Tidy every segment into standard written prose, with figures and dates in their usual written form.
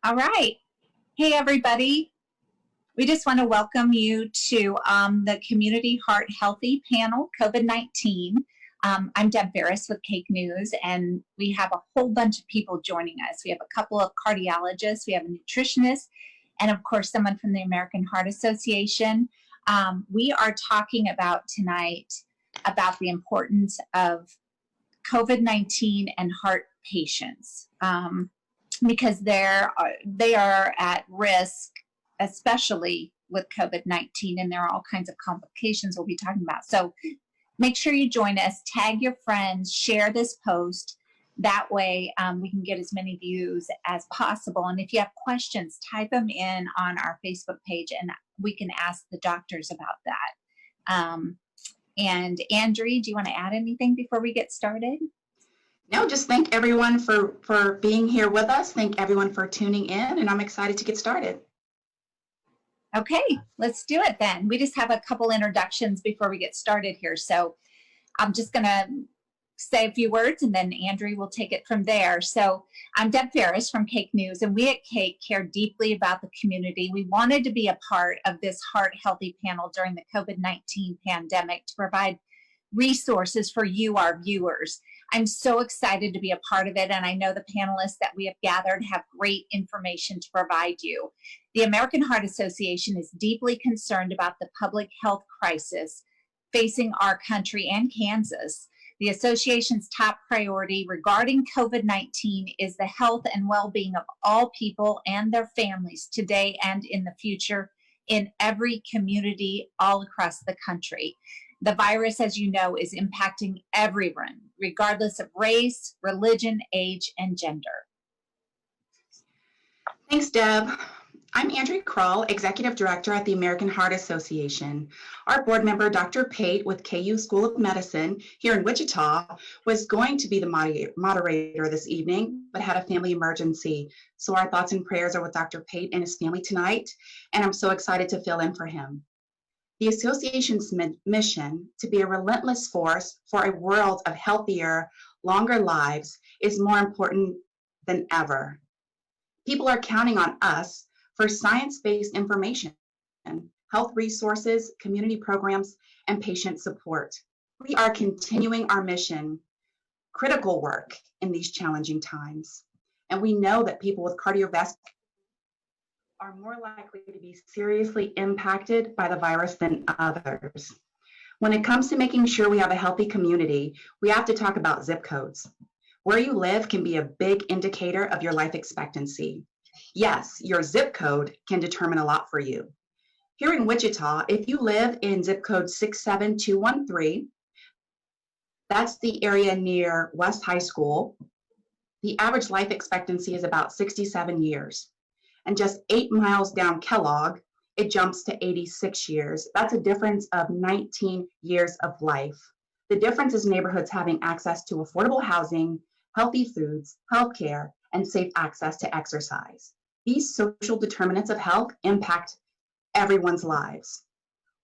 All right. Hey, everybody. We just want to welcome you to the Community Heart Healthy Panel, COVID-19. I'm Deb Farris with KAKE News, and we have a whole bunch of people joining us. We have a couple of cardiologists, we have a nutritionist, and of course, someone from the American Heart Association. We are talking about tonight about the importance of COVID-19 and heart patients because they are at risk, especially with COVID-19, and there are all kinds of complications we'll be talking about. So make sure you join us, tag your friends, share this post. That way we can get as many views as possible. And if you have questions, type them in on our Facebook page and we can ask the doctors about that. And Andrea, do you want to add anything before we get started? No, just thank everyone for being here with us. Thank everyone for tuning in, and I'm excited to get started. Okay, let's do it then. We just have a couple introductions before we get started here. So I'm just going to say a few words and then Andrea will take it from there. So I'm Deb Farris from KAKE News, and we at KAKE care deeply about the community. We wanted to be a part of this Heart Healthy panel during the COVID-19 pandemic to provide resources for you, our viewers. I'm so excited to be a part of it, and I know the panelists that we have gathered have great information to provide you. The American Heart Association is deeply concerned about the public health crisis facing our country and Kansas. The association's top priority regarding COVID-19 is the health and well-being of all people and their families today and in the future in every community all across the country. The virus, as you know, is impacting everyone, regardless of race, religion, age, and gender. Thanks, Deb. I'm Andrea Krull, Executive Director at the American Heart Association. Our board member, Dr. Pate with KU School of Medicine here in Wichita, was going to be the moderator this evening, but had a family emergency. So our thoughts and prayers are with Dr. Pate and his family tonight, and I'm so excited to fill in for him. The association's mission to be a relentless force for a world of healthier, longer lives is more important than ever. People are counting on us for science-based information, health resources, community programs, and patient support. We are continuing our mission, critical work in these challenging times. And we know that people with cardiovascular are more likely to be seriously impacted by the virus than others. When it comes to making sure we have a healthy community, we have to talk about zip codes. Where you live can be a big indicator of your life expectancy. Yes, your zip code can determine a lot for you. Here in Wichita, if you live in zip code 67213, that's the area near West High School, the average life expectancy is about 67 years. And just 8 miles down Kellogg, it jumps to 86 years. That's a difference of 19 years of life. The difference is neighborhoods having access to affordable housing, healthy foods, healthcare, and safe access to exercise. These social determinants of health impact everyone's lives.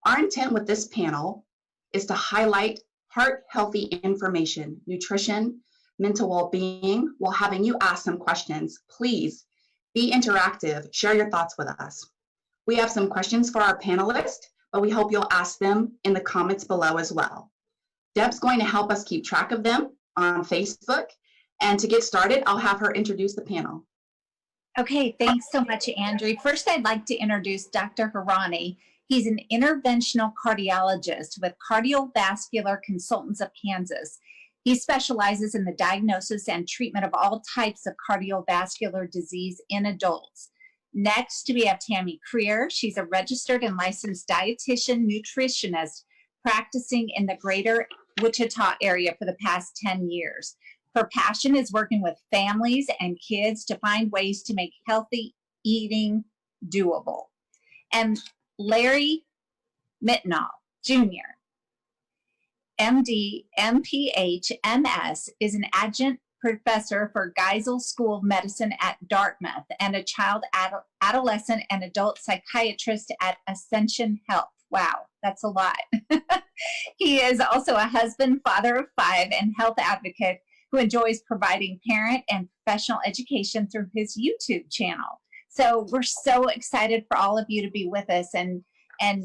Our intent with this panel is to highlight heart-healthy information, nutrition, mental well-being, while having you ask some questions. Please be interactive, share your thoughts with us. We have some questions for our panelists, but we hope you'll ask them in the comments below as well. Deb's going to help us keep track of them on Facebook, and to get started, I'll have her introduce the panel. Okay, thanks so much, Andrea. First, I'd like to introduce Dr. Hournai. He's an interventional cardiologist with Cardiovascular Consultants of Kansas. He specializes in the diagnosis and treatment of all types of cardiovascular disease in adults. Next, we have Tammi Krier. She's a registered and licensed dietitian nutritionist practicing in the greater Wichita area for the past 10 years. Her passion is working with families and kids to find ways to make healthy eating doable. And Larry Mitnaul, Jr., MD, MPH, MS, is an adjunct professor for Geisel School of Medicine at Dartmouth and a child, adolescent, and adult psychiatrist at Ascension Health. Wow, that's a lot. He is also a husband, father of 5, and health advocate who enjoys providing parent and professional education through his YouTube channel. So we're so excited for all of you to be with us and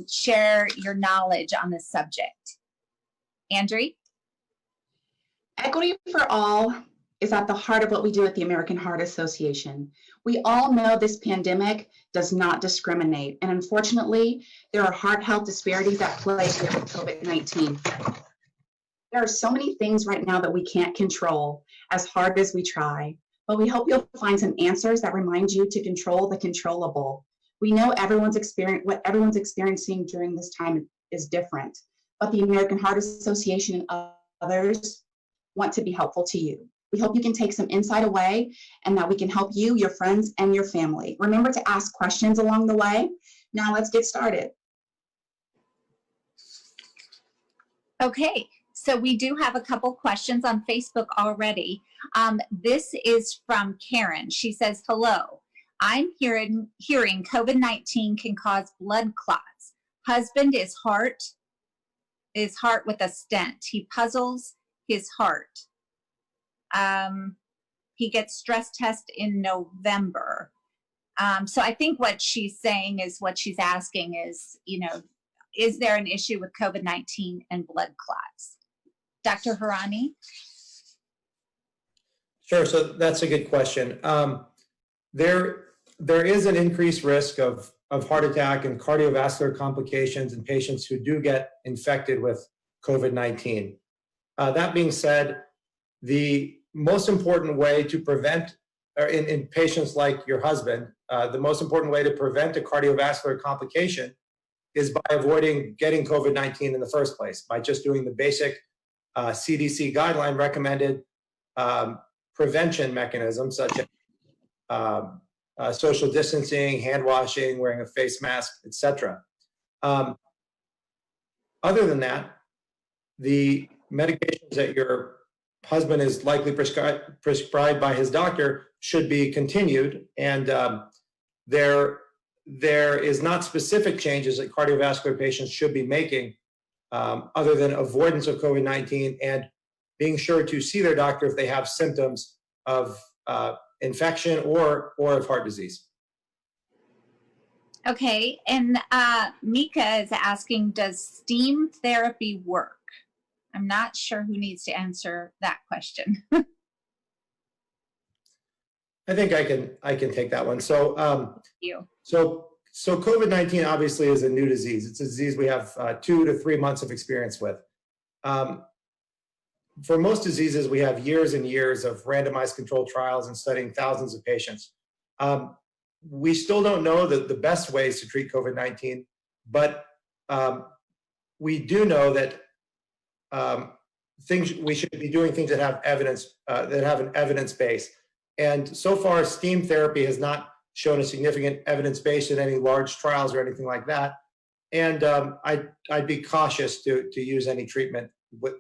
share your knowledge on this subject. Andrew? Equity for all is at the heart of what we do at the American Heart Association. We all know this pandemic does not discriminate, and unfortunately, there are heart health disparities at play here with COVID-19. There are so many things right now that we can't control, as hard as we try, but we hope you'll find some answers that remind you to control the controllable. We know what everyone's experiencing during this time is different, but the American Heart Association and others want to be helpful to you. We hope you can take some insight away and that we can help you, your friends, and your family. Remember to ask questions along the way. Now let's get started. Okay, so we do have a couple questions on Facebook already. This is from Karen. She says, hello, I'm hearing COVID-19 can cause blood clots. Husband is heart with a stent. He puzzles his heart. He gets stress test in November. So I think what she's saying is, what she's asking is, is there an issue with COVID-19 and blood clots? Dr. Hournai? Sure, so that's a good question. There is an increased risk of heart attack and cardiovascular complications in patients who do get infected with COVID-19. That being said, the most important way to prevent, or in patients like your husband, the most important way to prevent a cardiovascular complication is by avoiding getting COVID-19 in the first place, by just doing the basic CDC guideline recommended prevention mechanisms such as social distancing, hand washing, wearing a face mask, etc. Other than that, the medications that your husband is likely prescribed by his doctor should be continued, and there is not specific changes that cardiovascular patients should be making other than avoidance of COVID-19 and being sure to see their doctor if they have symptoms of infection or of heart disease. Okay, and Mika is asking, does steam therapy work? I'm not sure who needs to answer that question. I think I can take that one. So, you. So COVID-19 obviously is a new disease. It's a disease we have 2 to 3 months of experience with. For most diseases, we have years and years of randomized controlled trials and studying thousands of patients. We still don't know the best ways to treat COVID-19, but we do know that we should be doing things that have evidence, that have an evidence base. And so far, steam therapy has not shown a significant evidence base in any large trials or anything like that. And I'd be cautious to use any treatment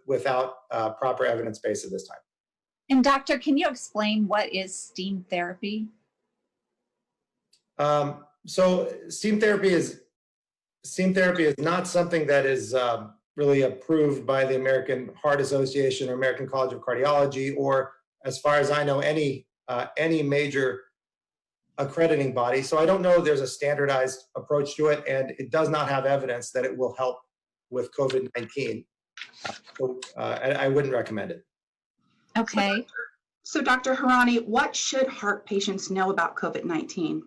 without proper evidence base at this time. And doctor, can you explain what is steam therapy? So steam therapy is not something that is really approved by the American Heart Association or American College of Cardiology, or as far as I know, any major accrediting body. So I don't know there's a standardized approach to it, and it does not have evidence that it will help with COVID-19. I wouldn't recommend it. Okay. So Dr. Hournai, what should heart patients know about COVID-19?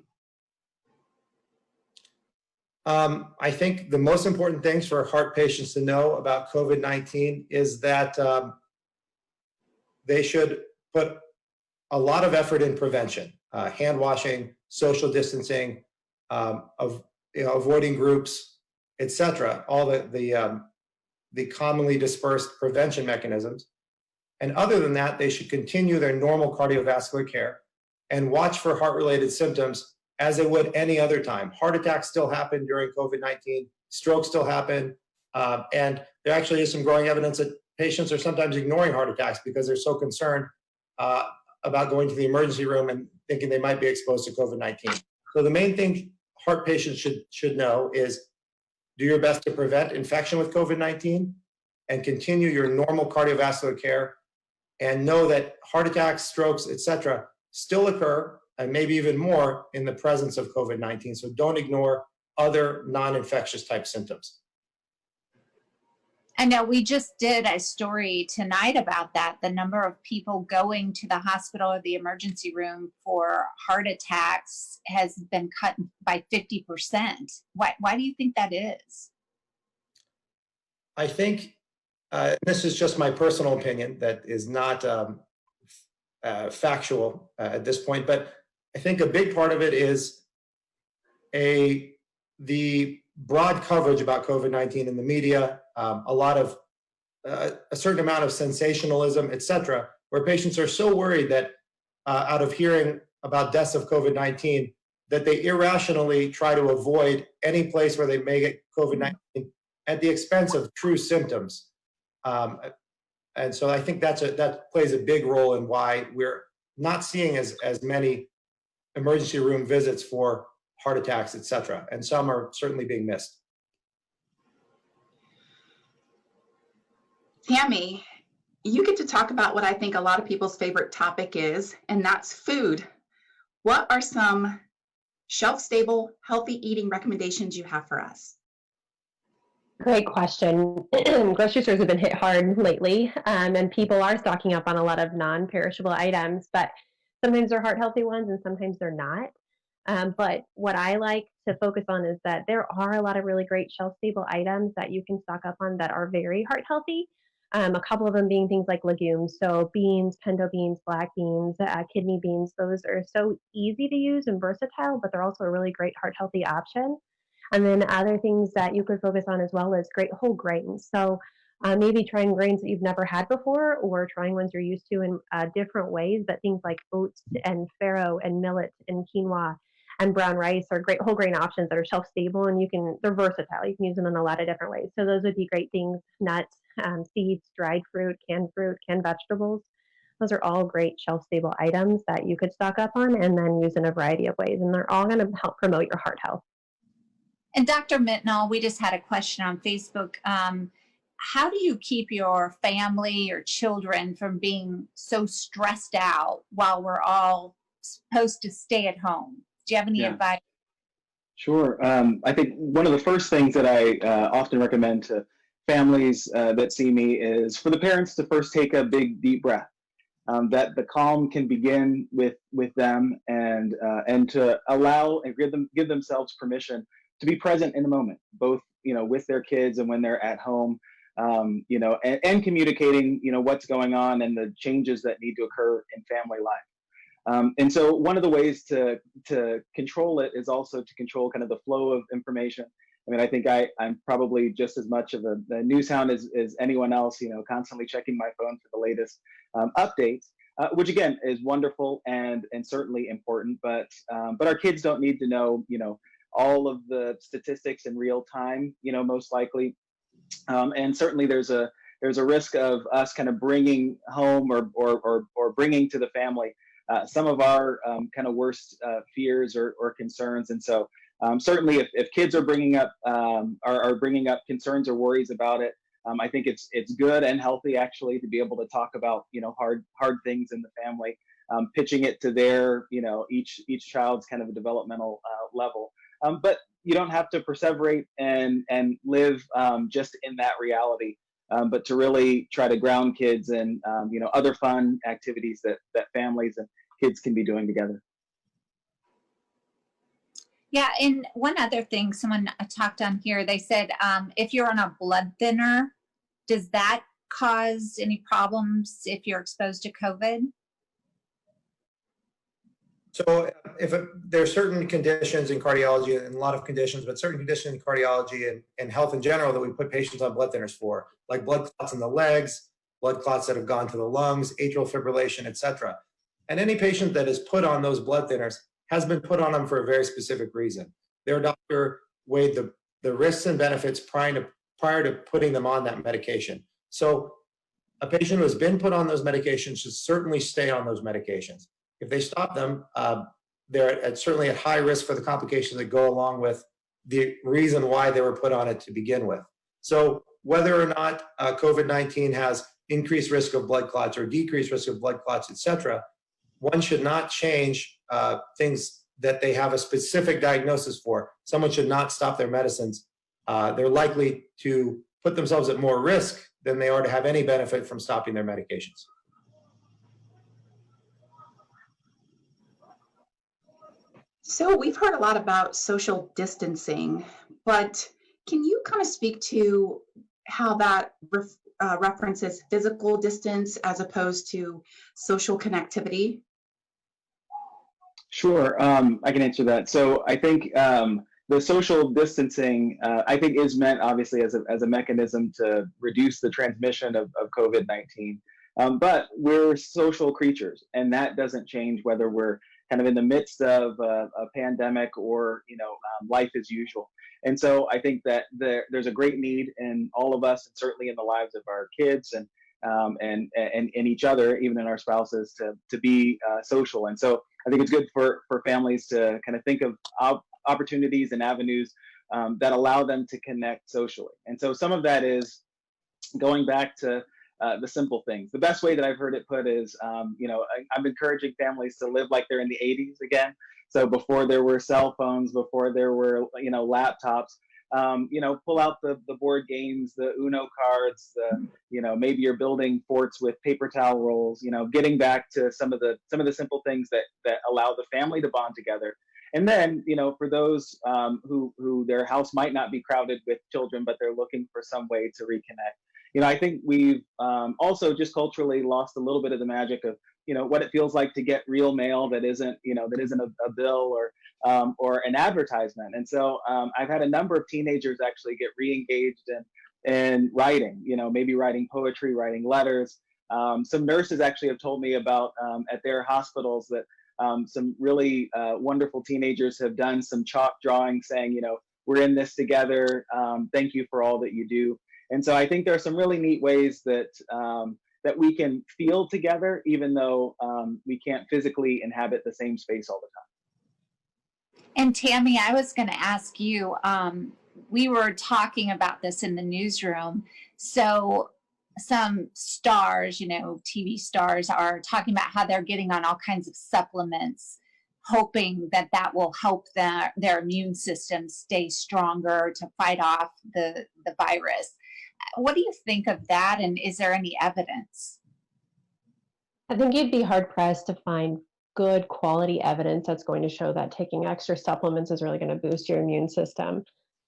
I think the most important things for heart patients to know about COVID-19 is that they should put a lot of effort in prevention, hand washing, social distancing, avoiding groups, etc. All the commonly dispersed prevention mechanisms. And other than that, they should continue their normal cardiovascular care and watch for heart-related symptoms as they would any other time. Heart attacks still happen during COVID-19, strokes still happen, and there actually is some growing evidence that patients are sometimes ignoring heart attacks because they're so concerned about going to the emergency room and thinking they might be exposed to COVID-19. So the main thing heart patients should know is do your best to prevent infection with COVID-19 and continue your normal cardiovascular care, and know that heart attacks, strokes, etc. still occur and maybe even more in the presence of COVID-19. So don't ignore other non-infectious type symptoms. I know we just did a story tonight about that. The number of people going to the hospital or the emergency room for heart attacks has been cut by 50%. Why do you think that is? I think this is just my personal opinion that is not factual at this point, but I think a big part of it is the broad coverage about COVID-19 in the media, a lot of a certain amount of sensationalism, et cetera, where patients are so worried that out of hearing about deaths of COVID-19, that they irrationally try to avoid any place where they may get COVID-19 at the expense of true symptoms. And so I think that plays a big role in why we're not seeing as many emergency room visits for heart attacks, et cetera. And some are certainly being missed. Tammy, you get to talk about what I think a lot of people's favorite topic is, and that's food. What are some shelf-stable, healthy eating recommendations you have for us? Great question. Grocery stores have been hit hard lately, and people are stocking up on a lot of non-perishable items, but sometimes they're heart-healthy ones and sometimes they're not. But what I like to focus on is that there are a lot of really great shelf-stable items that you can stock up on that are very heart-healthy. A couple of them being things like legumes, so beans, pinto beans, black beans, kidney beans. Those are so easy to use and versatile, but they're also a really great heart-healthy option. And then other things that you could focus on as well as great whole grains. So maybe trying grains that you've never had before, or trying ones you're used to in different ways, but things like oats and farro and millet and quinoa and brown rice are great whole grain options that are shelf stable, and they're versatile. You can use them in a lot of different ways. So those would be great things: nuts, seeds, dried fruit, canned vegetables. Those are all great shelf stable items that you could stock up on and then use in a variety of ways. And they're all going to help promote your heart health. And Dr. Mitnaul, we just had a question on Facebook. How do you keep your family or children from being so stressed out while we're all supposed to stay at home? Do you have any advice? Sure. I think one of the first things that I often recommend to families that see me is for the parents to first take a big, deep breath. That the calm can begin with them, and to allow and give themselves permission to be present in the moment, both with their kids and when they're at home, and communicating what's going on and the changes that need to occur in family life. And so one of the ways to control it is also to control kind of the flow of information. I mean, I think I'm probably just as much of a news hound as anyone else, constantly checking my phone for the latest updates, which again is wonderful and certainly important. But our kids don't need to know, all of the statistics in real time, most likely. And certainly there's a risk of us kind of bringing home or bringing to the family some of our kind of worst fears or concerns. And so certainly if kids are bringing up concerns or worries about it, I think it's good and healthy actually to be able to talk about hard things in the family, pitching it to their each child's kind of a developmental level. But you don't have to perseverate and live just in that reality, but to really try to ground kids in other fun activities that families and kids can be doing together. Yeah, and one other thing someone talked on here, they said if you're on a blood thinner, does that cause any problems if you're exposed to COVID? So there are certain conditions in cardiology, and a lot of conditions, but certain conditions in cardiology and health in general that we put patients on blood thinners for, like blood clots in the legs, blood clots that have gone to the lungs, atrial fibrillation, et cetera. And any patient that is put on those blood thinners has been put on them for a very specific reason. Their doctor weighed the risks and benefits prior to putting them on that medication. So a patient who has been put on those medications should certainly stay on those medications. If they stop them, they're certainly at high risk for the complications that go along with the reason why they were put on it to begin with. So whether or not COVID-19 has increased risk of blood clots or decreased risk of blood clots, et cetera, one should not change things that they have a specific diagnosis for, someone should not stop their medicines. They're likely to put themselves at more risk than they are to have any benefit from stopping their medications. So we've heard a lot about social distancing, but can you kind of speak to how that references physical distance as opposed to social connectivity? Sure, I can answer that. So I think the social distancing, I think, is meant obviously as a mechanism to reduce the transmission of COVID-19. But we're social creatures, and that doesn't change whether we're kind of in the midst of a pandemic or life as usual. And so I think that there's a great need in all of us, and certainly in the lives of our kids and each other, even in our spouses, to be social. And so I think it's good for families to kind of think of opportunities and avenues that allow them to connect socially. And so some of that is going back to the simple things. The best way that I've heard it put is, I'm encouraging families to live like they're in the 80s again. So before there were cell phones, before there were, laptops, pull out the board games, the Uno cards, maybe you're building forts with paper towel rolls, getting back to some of the simple things that allow the family to bond together. And then, for those who their house might not be crowded with children, but they're looking for some way to reconnect. I think we've also just culturally lost a little bit of the magic of, what it feels like to get real mail that isn't a bill or an advertisement. And so I've had a number of teenagers actually get re-engaged in writing, maybe writing poetry, writing letters. Some nurses actually have told me about at their hospitals that some really wonderful teenagers have done some chalk drawing saying, we're in this together. Thank you for all that you do. And so I think there are some really neat ways that we can feel together, even though we can't physically inhabit the same space all the time. And Tammy, I was going to ask you, we were talking about this in the newsroom. So some stars, TV stars are talking about how they're getting on all kinds of supplements, hoping that will help their immune system stay stronger to fight off the virus. What do you think of that? And is there any evidence? I think you'd be hard pressed to find good quality evidence that's going to show that taking extra supplements is really going to boost your immune system.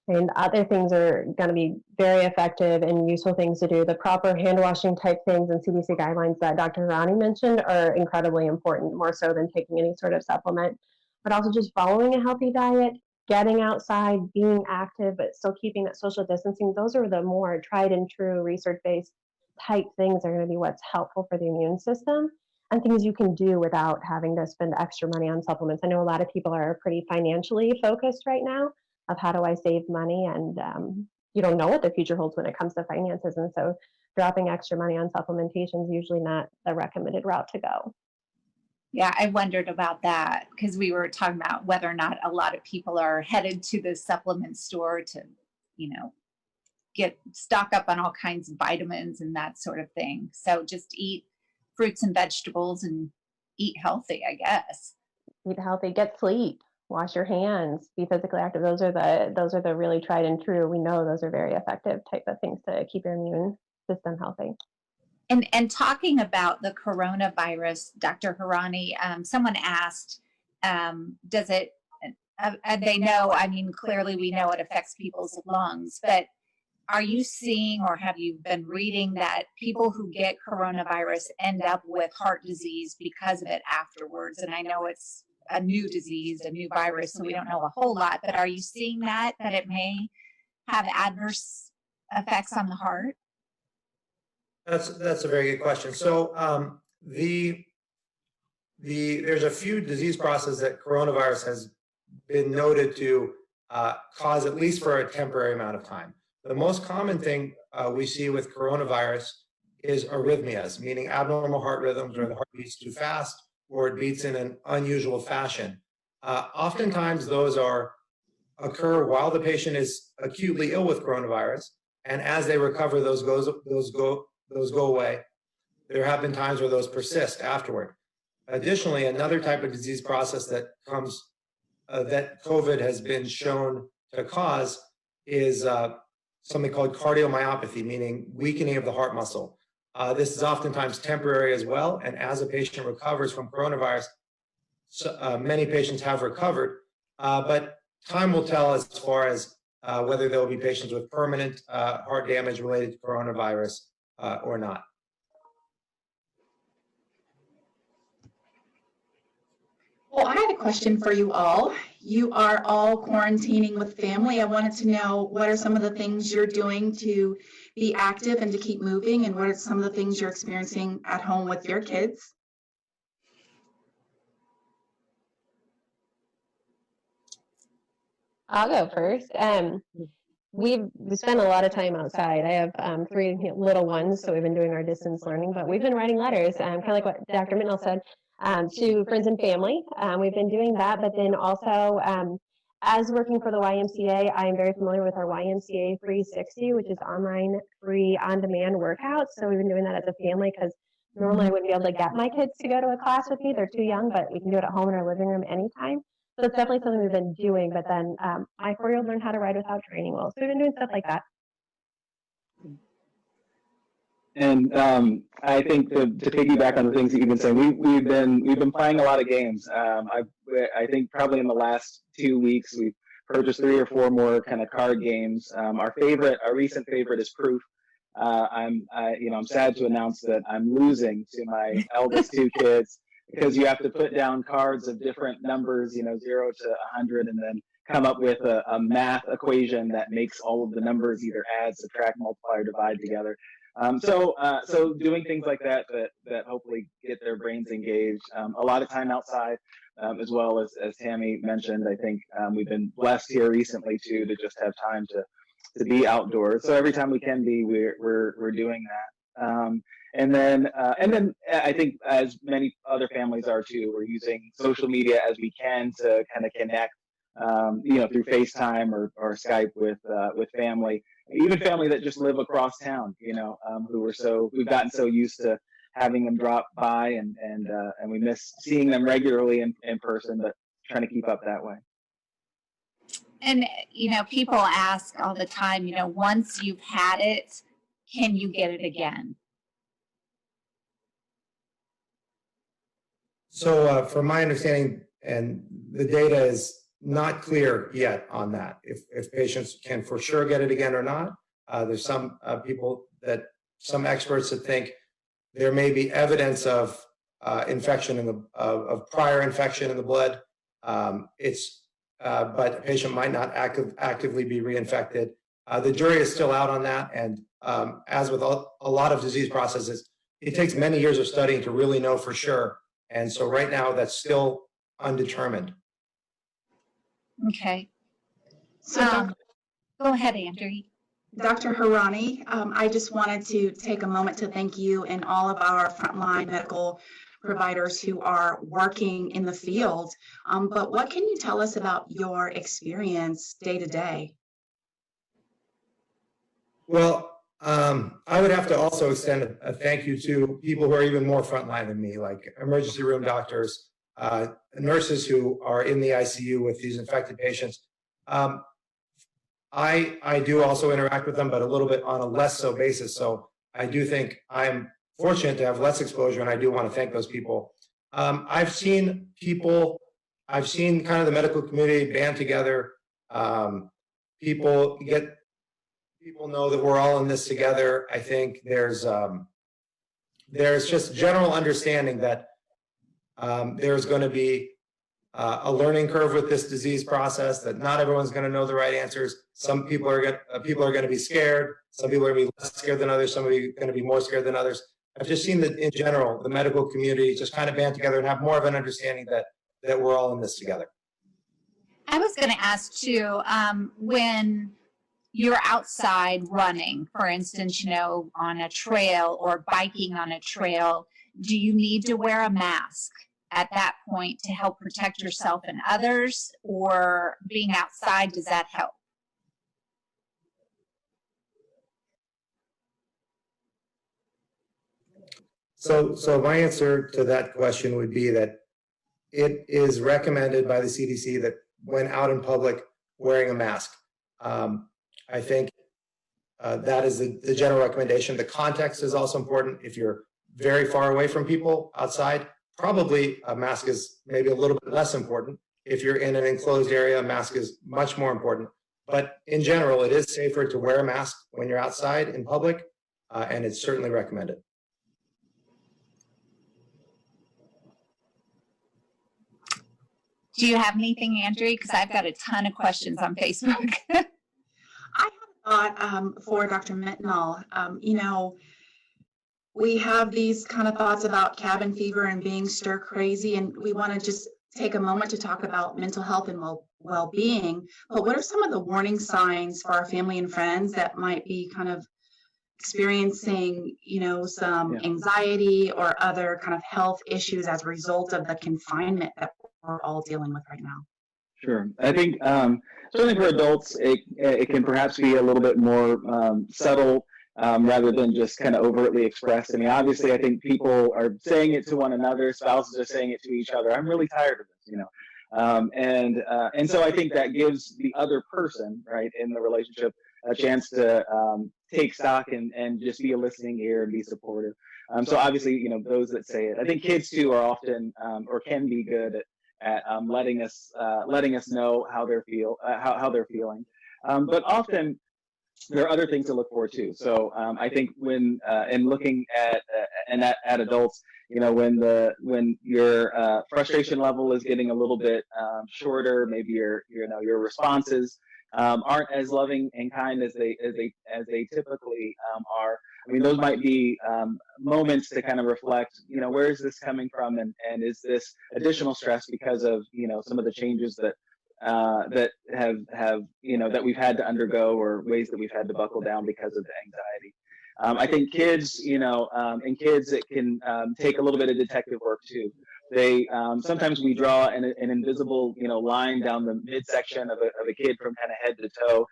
And other things are going to be very effective and useful things to do. The proper hand washing type things and CDC guidelines that Dr. Hournai mentioned are incredibly important, more so than taking any sort of supplement. But also just following a healthy diet, getting outside, being active, but still keeping that social distancing. Those are the more tried and true research-based type things that are going to be what's helpful for the immune system and things you can do without having to spend extra money on supplements. I know a lot of people are pretty financially focused right now of how do I save money, and you don't know what the future holds when it comes to finances. And so dropping extra money on supplementation is usually not the recommended route to go. Yeah, I wondered about that because we were talking about whether or not a lot of people are headed to the supplement store to, get stock up on all kinds of vitamins and that sort of thing. So just eat fruits and vegetables and eat healthy, I guess. Eat healthy, get sleep, wash your hands, be physically active. Those are the really tried and true. We know those are very effective type of things to keep your immune system healthy. And talking about the coronavirus, Dr. Hournai, someone asked, does it, they know, clearly we know it affects people's lungs, but are you seeing or have you been reading that people who get coronavirus end up with heart disease because of it afterwards? And I know it's a new disease, a new virus, so we don't know a whole lot, but are you seeing that it may have adverse effects on the heart? That's a very good question. So there's a few disease processes that coronavirus has been noted to cause, at least for a temporary amount of time. The most common thing we see with coronavirus is arrhythmias, meaning abnormal heart rhythms where the heart beats too fast or it beats in an unusual fashion. Oftentimes those occur while the patient is acutely ill with coronavirus, and as they recover, those go away. There have been times where those persist afterward. Additionally, another type of disease process that comes that COVID has been shown to cause is something called cardiomyopathy, meaning weakening of the heart muscle. This is oftentimes temporary as well, and as a patient recovers from coronavirus, many patients have recovered, but time will tell as far as whether there will be patients with permanent heart damage related to coronavirus or not. Well, I had a question for you all. You are all quarantining with family. I wanted to know, what are some of the things you're doing to be active and to keep moving, and what are some of the things you're experiencing at home with your kids? I'll go first. We spent a lot of time outside. I have 3 little ones, so we've been doing our distance learning, but we've been writing letters, kind of like what Dr. Mitnaul said, to friends and family. We've been doing that, but then also, as working for the YMCA, I'm very familiar with our YMCA 360, which is online, free, on-demand workouts. So we've been doing that as a family, because normally I wouldn't be able to get my kids to go to a class with me. They're too young, but we can do it at home in our living room anytime. So it's definitely something we've been doing, but then my 4-year-old learned how to ride without training wheels. So we've been doing stuff like that. And I think to piggyback on the things that you've been saying, we've been playing a lot of games. I think probably in the last 2 weeks we've purchased 3 or 4 more kind of card games. Our recent favorite is Proof. I'm sad to announce that I'm losing to my eldest 2 kids, because you have to put down cards of different numbers, 0 to 100, and then come up with a math equation that makes all of the numbers either add, subtract, multiply, or divide together. So doing things like that hopefully get their brains engaged. A lot of time outside, as well as Tammy mentioned. I think we've been blessed here recently too to just have time to be outdoors. So every time we can be, we're doing that. And then I think, as many other families are too, we're using social media as we can to kind of connect, through FaceTime or Skype with family, even family that just live across town, we've gotten so used to having them drop by, and we miss seeing them regularly in person, but trying to keep up that way. And, people ask all the time, once you've had it, can you get it again? So from my understanding, and the data is not clear yet on that, if patients can for sure get it again or not. There's some some experts that think there may be evidence of infection of prior infection in the blood. But a patient might not actively be reinfected. The jury is still out on that, and as with a lot of disease processes, it takes many years of studying to really know for sure. And so right now, that's still undetermined. Okay. So go ahead, Andrew. Dr. Hournai, I just wanted to take a moment to thank you and all of our frontline medical providers who are working in the field. But what can you tell us about your experience day to day? Well, I would have to also extend a thank you to people who are even more frontline than me, like emergency room doctors, nurses who are in the ICU with these infected patients. I do also interact with them, but a little bit on a less so basis. So I do think I'm fortunate to have less exposure, and I do want to thank those people. I've seen kind of the medical community band together. People know that we're all in this together. I think there's just general understanding that there's going to be a learning curve with this disease process, that not everyone's going to know the right answers. Some people are going to be scared. Some people are going to be less scared than others. Some are going to be more scared than others. I've just seen that in general, the medical community just kind of band together and have more of an understanding that we're all in this together. I was going to ask too, when you're outside running, for instance, on a trail or biking on a trail, do you need to wear a mask at that point to help protect yourself and others, or being outside, does that help? So my answer to that question would be that it is recommended by the CDC that when out in public, wearing a mask. I think that is the general recommendation. The context is also important. If you're very far away from people outside, probably a mask is maybe a little bit less important. If you're in an enclosed area, a mask is much more important. But in general, it is safer to wear a mask when you're outside in public, and it's certainly recommended. Do you have anything, Andrea? Because I've got a ton of questions on Facebook. I have a thought for Dr. Mitnaul. You know, we have these kind of thoughts about cabin fever and being stir crazy, and we want to just take a moment to talk about mental health and well-being. But what are some of the warning signs for our family and friends that might be kind of experiencing, you know, some anxiety or other kind of health issues as a result of the confinement that we're all dealing with right now? Sure. I think certainly for adults, it can perhaps be a little bit more subtle rather than just kind of overtly expressed. I mean, obviously, I think people are saying it to one another. Spouses are saying it to each other. I'm really tired of this, you know. And so I think that gives the other person, right, in the relationship a chance to take stock and just be a listening ear and be supportive. So obviously, you know, those that say it. I think kids too are often or can be good at letting us know how they're feeling. But often there are other things to look for too. So I think when in looking at adults, you know, when your frustration level is getting a little bit shorter, maybe your responses aren't as loving and kind as they typically are. I mean, those might be moments to kind of reflect, you know, where is this coming from, and is this additional stress because of, you know, some of the changes that have you know, that we've had to undergo, or ways that we've had to buckle down because of the anxiety. I think kids, you know, in kids it can take a little bit of detective work too. They sometimes we draw an invisible, you know, line down the midsection of a kid from kind of head to toe,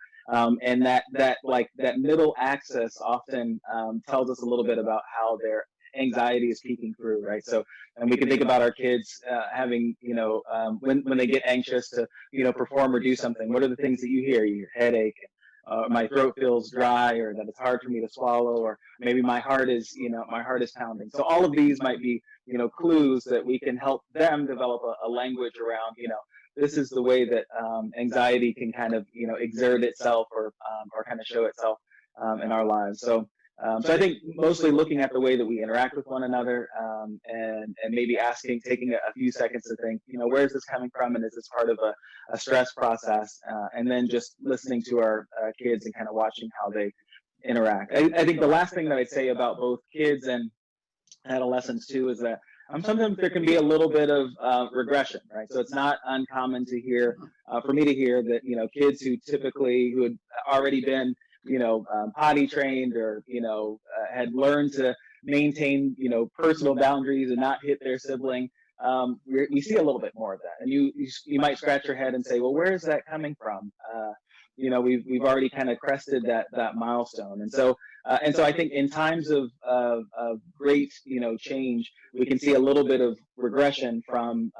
and that middle axis often tells us a little bit about how their anxiety is peeking through, right? So, and we can think about our kids having, you know, when they get anxious to, you know, perform or do something. What are the things that you hear? You hear headache, my throat feels dry, or that it's hard for me to swallow, or maybe my heart is pounding. So all of these might be, you know, clues that we can help them develop a language around, you know, this is the way that anxiety can kind of, you know, exert itself or kind of show itself in our lives. So I think mostly looking at the way that we interact with one another, and maybe taking a few seconds to think, you know, where is this coming from, and is this part of a stress process, and then just listening to our kids and kind of watching how they interact. I think the last thing that I'd say about both kids and adolescents too is that sometimes there can be a little bit of regression, right? So it's not uncommon to hear, for me to hear that, you know, kids who had already been, you know, potty trained, or, you know, had learned to maintain, you know, personal boundaries and not hit their sibling. We see a little bit more of that, and you might scratch your head and say, well, where is that coming from? You know, we've already kind of crested that milestone, and so I think in times of great, you know, change, we can see a little bit of regression from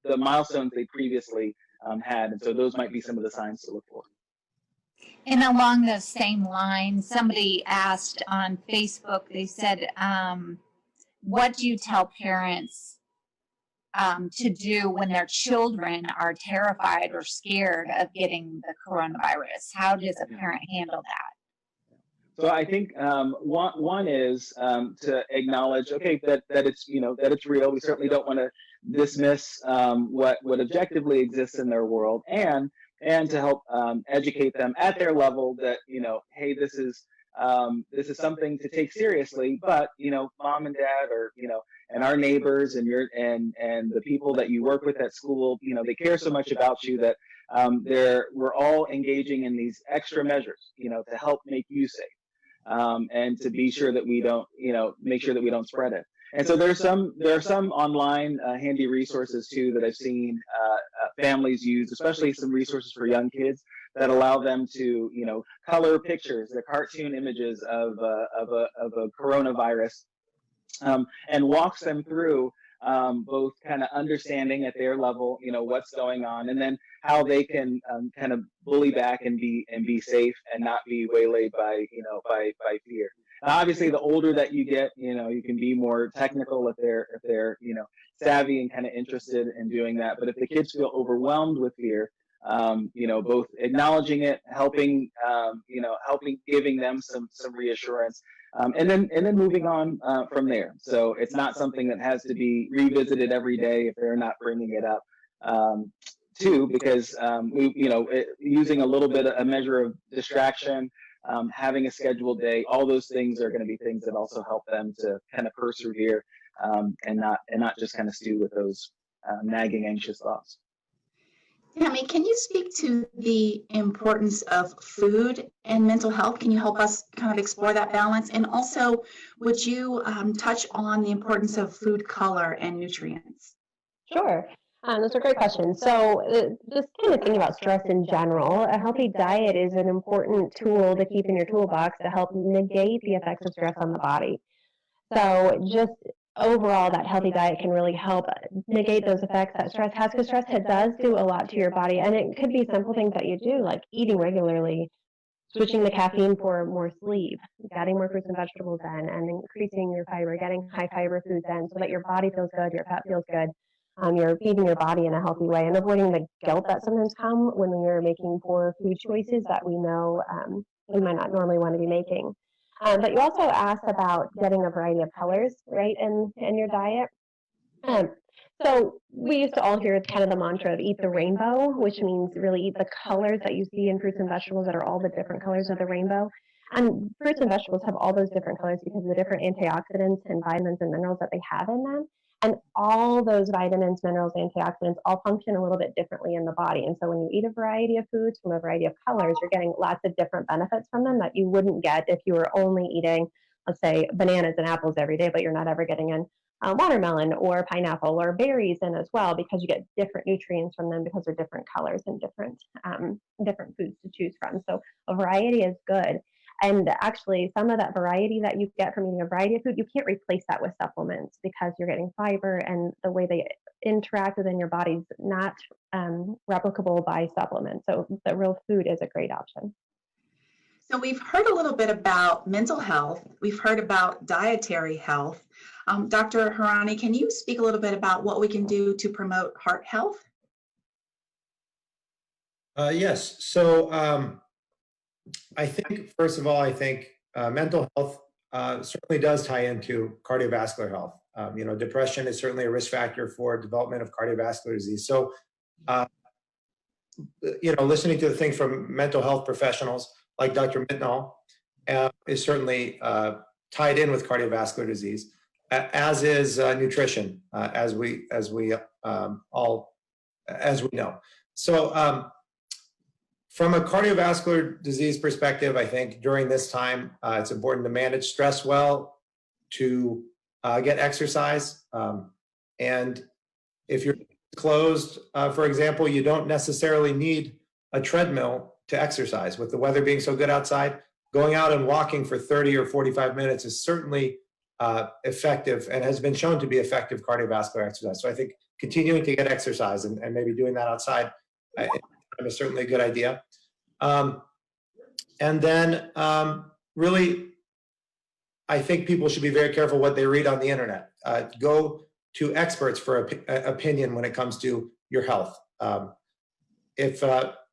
the milestones they previously had, and so those might be some of the signs to look for. And along those same lines, somebody asked on Facebook, they said, what do you tell parents to do when their children are terrified or scared of getting the coronavirus? How does a parent handle that? So I think one is to acknowledge, okay, that it's, you know, that it's real. We certainly don't want to dismiss what objectively exists in their world, and to help educate them at their level that, you know, hey, this is something to take seriously, but, you know, mom and dad, or, you know, and our neighbors and the people that you work with at school, you know, they care so much about you that we're all engaging in these extra measures, you know, to help make you safe, and to be sure that we don't, you know, make sure that we don't spread it. And so there are some online handy resources too that I've seen families use, especially some resources for young kids that allow them to, you know, color pictures, the cartoon images of a coronavirus, and walks them through both kind of understanding at their level, what's going on, and then how they can kind of bully back and be safe and not be waylaid by fear. Now, obviously, the older that you get, you can be more technical if they're savvy and kind of interested in doing that. But if the kids feel overwhelmed with fear, both acknowledging it, helping, giving them some reassurance, and then moving on from there. So it's not something that has to be revisited every day if they're not bringing it up. Too, because using a little bit of a measure of distraction, having a scheduled day, all those things are going to be things that also help them to kind of persevere and not just kind of stew with those nagging, anxious thoughts. Tammy, can you speak to the importance of food and mental health? Can you help us kind of explore that balance? And also, would you touch on the importance of food color and nutrients? Sure. Those are great questions. So just kind of thinking about stress in general, a healthy diet is an important tool to keep in your toolbox to help negate the effects of stress on the body. So just overall, that healthy diet can really help negate those effects that stress has, because stress does do a lot to your body. And it could be simple things that you do, like eating regularly, switching the caffeine for more sleep, getting more fruits and vegetables in, and increasing your fiber, getting high fiber foods in so that your body feels good, your gut feels good. You're feeding your body in a healthy way, and avoiding the guilt that sometimes comes when you're making poor food choices that we know we might not normally want to be making. But you also asked about getting a variety of colors, right, in your diet. So we used to all hear kind of the mantra of eat the rainbow, which means really eat the colors that you see in fruits and vegetables that are all the different colors of the rainbow. And fruits and vegetables have all those different colors because of the different antioxidants and vitamins and minerals that they have in them. And all those vitamins, minerals, antioxidants all function a little bit differently in the body. And so when you eat a variety of foods from a variety of colors, you're getting lots of different benefits from them that you wouldn't get if you were only eating, let's say, bananas and apples every day, but you're not ever getting in watermelon or pineapple or berries in as well, because you get different nutrients from them because they're different colors and different foods to choose from. So a variety is good. And actually, some of that variety that you get from eating a variety of food, you can't replace that with supplements because you're getting fiber, and the way they interact within your body is not replicable by supplements. So the real food is a great option. So we've heard a little bit about mental health. We've heard about dietary health. Dr. Hournai, can you speak a little bit about what we can do to promote heart health? Yes. So I think, first of all, mental health certainly does tie into cardiovascular health. Depression is certainly a risk factor for development of cardiovascular disease. So, listening to the things from mental health professionals like Dr. Mitnaul is certainly tied in with cardiovascular disease, as is nutrition, as we know. So, from a cardiovascular disease perspective, I think during this time, it's important to manage stress well, to get exercise. And if you're closed, for example, you don't necessarily need a treadmill to exercise. With the weather being so good outside, going out and walking for 30 or 45 minutes is certainly effective and has been shown to be effective cardiovascular exercise. So I think continuing to get exercise and maybe doing that outside is certainly a good idea. And then really, I think people should be very careful what they read on the internet. Go to experts for opinion when it comes to your health. If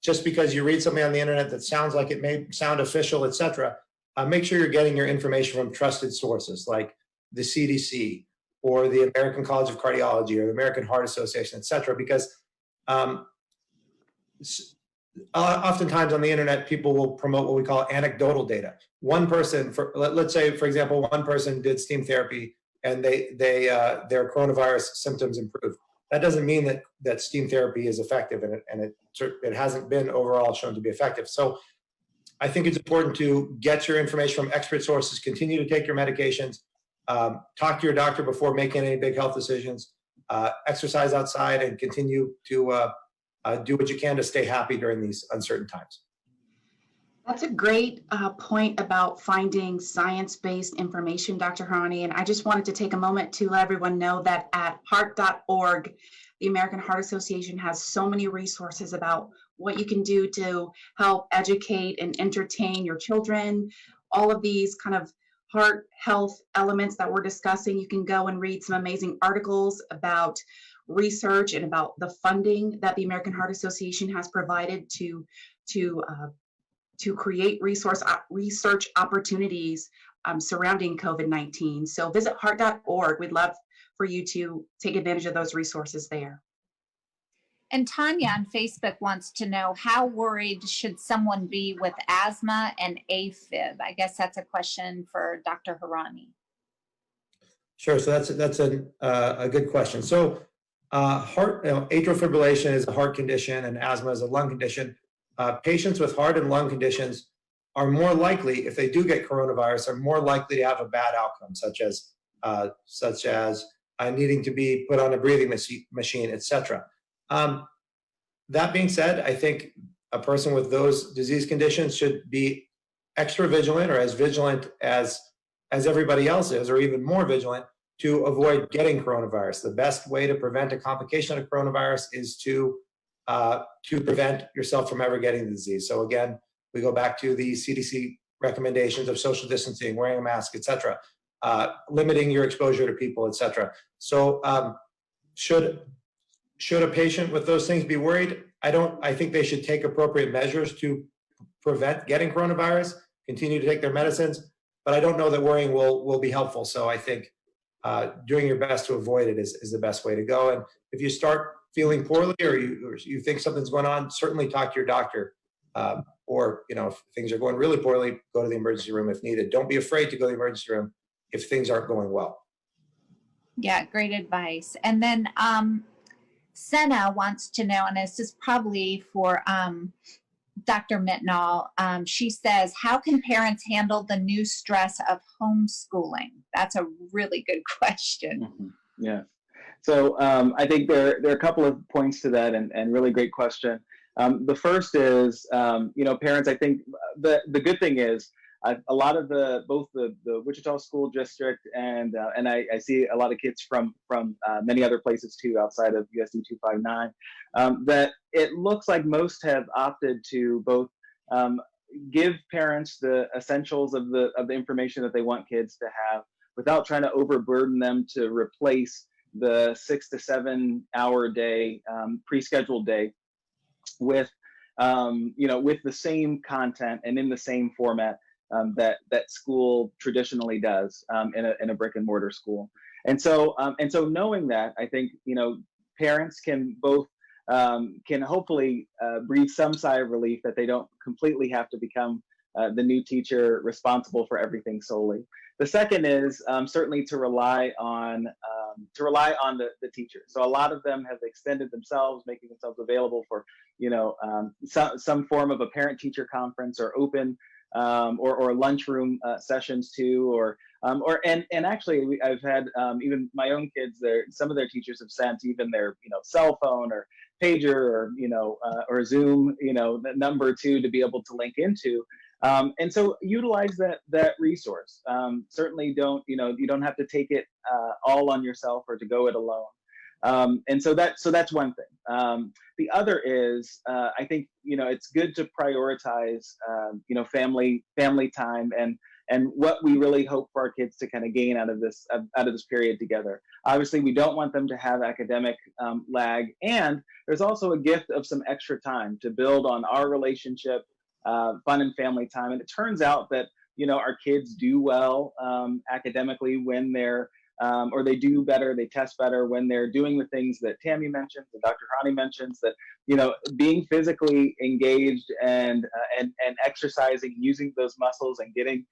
just because you read something on the internet that sounds like it may sound official, etc., make sure you're getting your information from trusted sources like the CDC or the American College of Cardiology or the American Heart Association, etc., because oftentimes on the internet, people will promote what we call anecdotal data. One person, let's say, for example, one person did steam therapy and their coronavirus symptoms improved. That doesn't mean that steam therapy is effective, and it hasn't been overall shown to be effective. So I think it's important to get your information from expert sources, continue to take your medications, talk to your doctor before making any big health decisions, exercise outside, and continue to do what you can to stay happy during these uncertain times. That's a great point about finding science-based information, Dr. Hournai. And I just wanted to take a moment to let everyone know that at heart.org, the American Heart Association has so many resources about what you can do to help educate and entertain your children. All of these kind of heart health elements that we're discussing, you can go and read some amazing articles about research and about the funding that the American Heart Association has provided to create research opportunities surrounding COVID-19. So visit heart.org. We'd love for you to take advantage of those resources there. And Tanya on Facebook wants to know, how worried should someone be with asthma and AFib? I guess that's a question for Dr. Hournai. Sure. So that's a good question. So atrial fibrillation is a heart condition and asthma is a lung condition. Patients with heart and lung conditions are more likely, if they do get coronavirus, are more likely to have a bad outcome, such as needing to be put on a breathing machine, etc. That being said, I think a person with those disease conditions should be extra vigilant, or as vigilant as everybody else is, or even more vigilant, to avoid getting coronavirus. The best way to prevent a complication of coronavirus is to prevent yourself from ever getting the disease. So again, we go back to the CDC recommendations of social distancing, wearing a mask, etc., limiting your exposure to people, etc. So should a patient with those things be worried? I think they should take appropriate measures to prevent getting coronavirus, continue to take their medicines, but I don't know that worrying will be helpful. So I think doing your best to avoid it is the best way to go. And if you start feeling poorly, or you think something's going on, certainly talk to your doctor. Or if things are going really poorly, go to the emergency room if needed. Don't be afraid to go to the emergency room if things aren't going well. Yeah, great advice. And then Senna wants to know, and this is probably for Dr. Mitnaul. She says, how can parents handle the new stress of homeschooling? That's a really good question. Mm-hmm. Yeah. So I think there are a couple of points to that, and really great question. The first is, parents, I think the good thing is a lot of both the Wichita School District and I see a lot of kids from many other places too, outside of USD 259, that it looks like most have opted to both give parents the essentials of the information that they want kids to have without trying to overburden them to replace the 6 to 7 hour day, pre-scheduled day with the same content and in the same format that school traditionally does in a brick and mortar school. And so knowing that, I think parents can both can hopefully breathe some sigh of relief that they don't completely have to become the new teacher responsible for everything solely. The second is certainly to rely on the teacher. So a lot of them have extended themselves, making themselves available for some form of a parent-teacher conference or open or lunchroom sessions too, and actually I've had even my own kids. Some of their teachers have sent even their cell phone or pager or Zoom number too, to be able to link into. And so utilize that resource. Certainly you don't have to take it all on yourself or to go it alone. And so that's one thing. The other is I think it's good to prioritize family time and what we really hope for our kids to kind of gain out of this period together. Obviously, we don't want them to have academic lag, and there's also a gift of some extra time to build on our relationship, fun and family time. And it turns out that our kids do well academically when they're or they do better, they test better when they're doing the things that Tammy mentions, that Dr. Hournai mentions, that being physically engaged and exercising, using those muscles and getting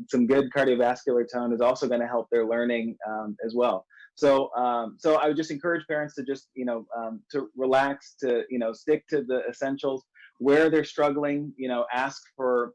some good cardiovascular tone is also going to help their learning as well. So I would just encourage parents to just to relax, to stick to the essentials. Where they're struggling, ask for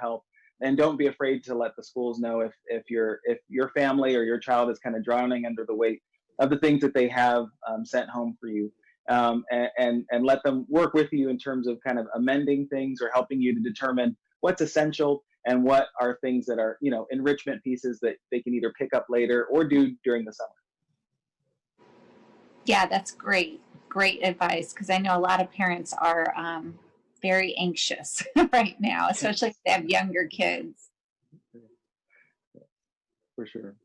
help. And don't be afraid to let the schools know if your family or your child is kind of drowning under the weight of the things that they have sent home for you. and let them work with you in terms of kind of amending things or helping you to determine what's essential and what are things that are, enrichment pieces that they can either pick up later or do during the summer. Yeah, that's great. Great advice, because I know a lot of parents are very anxious right now, especially if they have younger kids. For sure.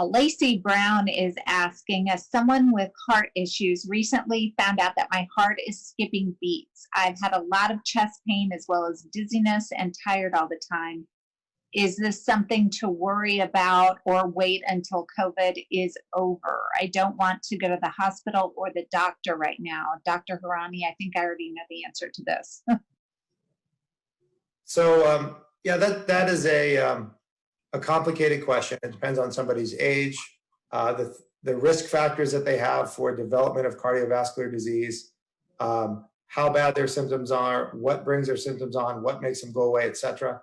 Lacey Brown is asking, as someone with heart issues, recently found out that my heart is skipping beats. I've had a lot of chest pain as well as dizziness and tired all the time. Is this something to worry about or wait until COVID is over? I don't want to go to the hospital or the doctor right now. Dr. Hournai, I think I already know the answer to this. So yeah, that is a complicated question. It depends on somebody's age, the risk factors that they have for development of cardiovascular disease, how bad their symptoms are, what brings their symptoms on, what makes them go away, etc.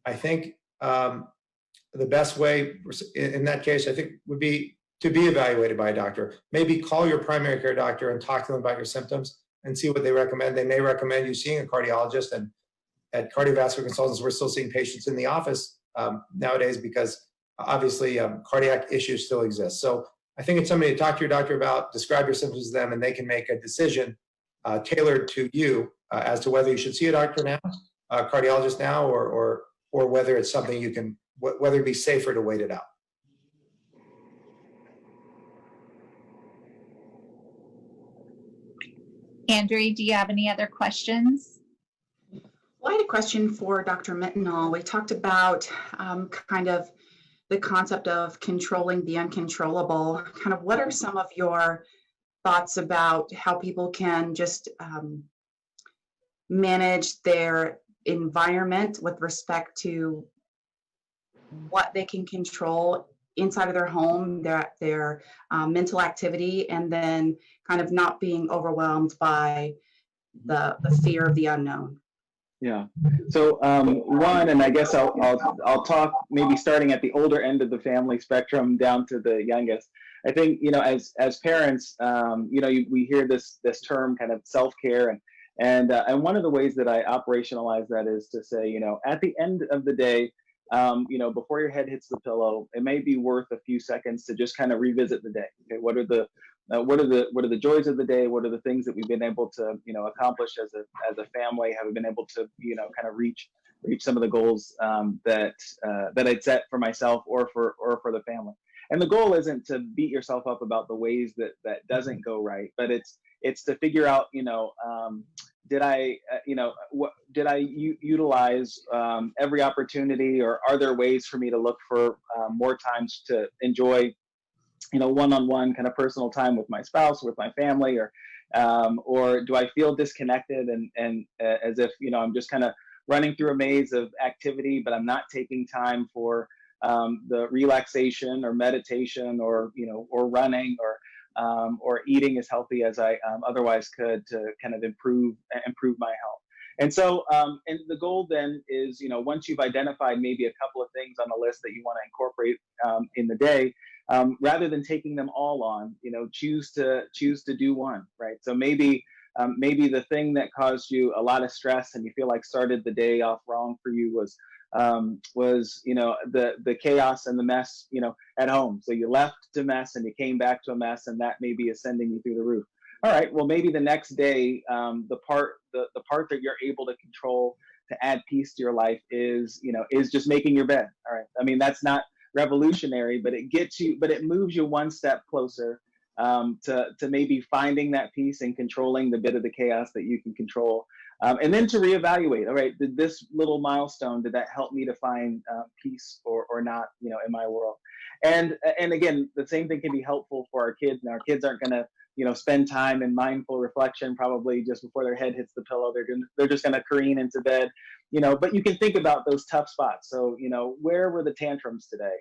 I think the best way in that case, I think, would be to be evaluated by a doctor. Maybe call your primary care doctor and talk to them about your symptoms and see what they recommend. They may recommend you seeing a cardiologist, and at cardiovascular consultants, we're still seeing patients in the office nowadays because obviously cardiac issues still exist. So I think it's something to talk to your doctor about, describe your symptoms to them, and they can make a decision tailored to you as to whether you should see a doctor now, a cardiologist now, or whether it's something you can, whether it'd be safer to wait it out. Andrea, do you have any other questions? Well, I had a question for Dr. Mitnaul. We talked about kind of the concept of controlling the uncontrollable. Kind of what are some of your thoughts about how people can just manage their environment with respect to what they can control inside of their home, their mental activity, and then kind of not being overwhelmed by the fear of the unknown? Yeah. So one, and I guess I'll talk maybe starting at the older end of the family spectrum down to the youngest. I think, as parents, we hear this term kind of self-care, and one of the ways that I operationalize that is to say, at the end of the day, before your head hits the pillow, it may be worth a few seconds to just kind of revisit the day. Okay, what are the joys of the day? What are the things that we've been able to, accomplish as a family? Have we been able to, kind of reach some of the goals that I'd set for myself or for the family? And the goal isn't to beat yourself up about the ways that doesn't go right, but it's to figure out, did I utilize every opportunity, or are there ways for me to look for more times to enjoy, one-on-one kind of personal time with my spouse, with my family, or do I feel disconnected and as if, I'm just kind of running through a maze of activity, but I'm not taking time for the relaxation or meditation or running or eating as healthy as I otherwise could to kind of improve my health. And so, and the goal then is, once you've identified maybe a couple of things on the list that you want to incorporate in the day, rather than taking them all on, choose to do one, right? So maybe the thing that caused you a lot of stress and you feel like started the day off wrong for you was the chaos and the mess, at home. So you left to mess and you came back to a mess, and that maybe is sending you through the roof. All right, well, maybe the next day, the part that you're able to control to add peace to your life is just making your bed. All right. I mean, that's not revolutionary, but it moves you one step closer to maybe finding that peace and controlling the bit of the chaos that you can control. And then to reevaluate, all right, did this little milestone, did that help me to find peace or not, in my world? And again, the same thing can be helpful for our kids. Now, our kids aren't going to, spend time in mindful reflection probably just before their head hits the pillow. They're just going to careen into bed, but you can think about those tough spots. So, where were the tantrums today?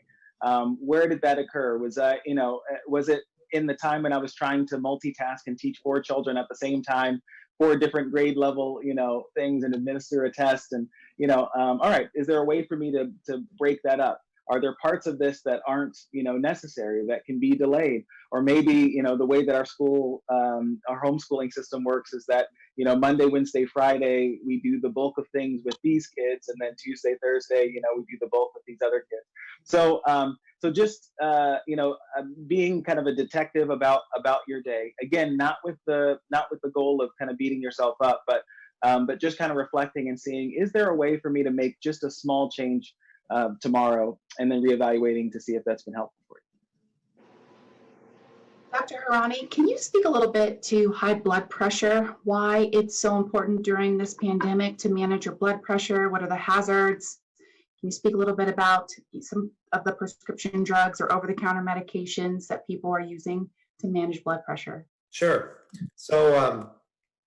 Where did that occur? Was it in the time when I was trying to multitask and teach 4 children at the same time, 4 different grade level, things, and administer a test? And, all right, is there a way for me to break that up? Are there parts of this that aren't, necessary, that can be delayed? Or maybe, the way that our homeschooling system works is that, Monday, Wednesday, Friday, we do the bulk of things with these kids, and then Tuesday, Thursday, we do the bulk with these other kids. So, just being kind of a detective about your day. Again, not with the goal of kind of beating yourself up, but just kind of reflecting and seeing, is there a way for me to make just a small change tomorrow, and then reevaluating to see if that's been helpful for you. Dr. Hournai, can you speak a little bit to high blood pressure, why it's so important during this pandemic to manage your blood pressure? What are the hazards? Can you speak a little bit about some of the prescription drugs or over-the-counter medications that people are using to manage blood pressure? Sure. So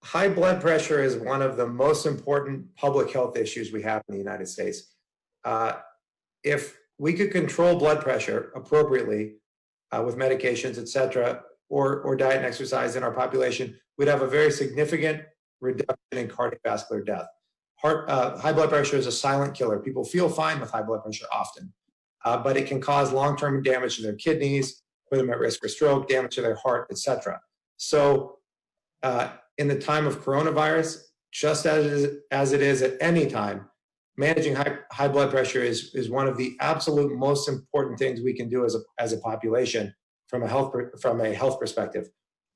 high blood pressure is one of the most important public health issues we have in the United States. If we could control blood pressure appropriately with medications, et cetera, or diet and exercise in our population, we'd have a very significant reduction in cardiovascular death. High blood pressure is a silent killer. People feel fine with high blood pressure often, but it can cause long-term damage to their kidneys, put them at risk for stroke, damage to their heart, et cetera. So in the time of coronavirus, just as it is at any time, managing high blood pressure is one of the absolute most important things we can do as a population from a health perspective.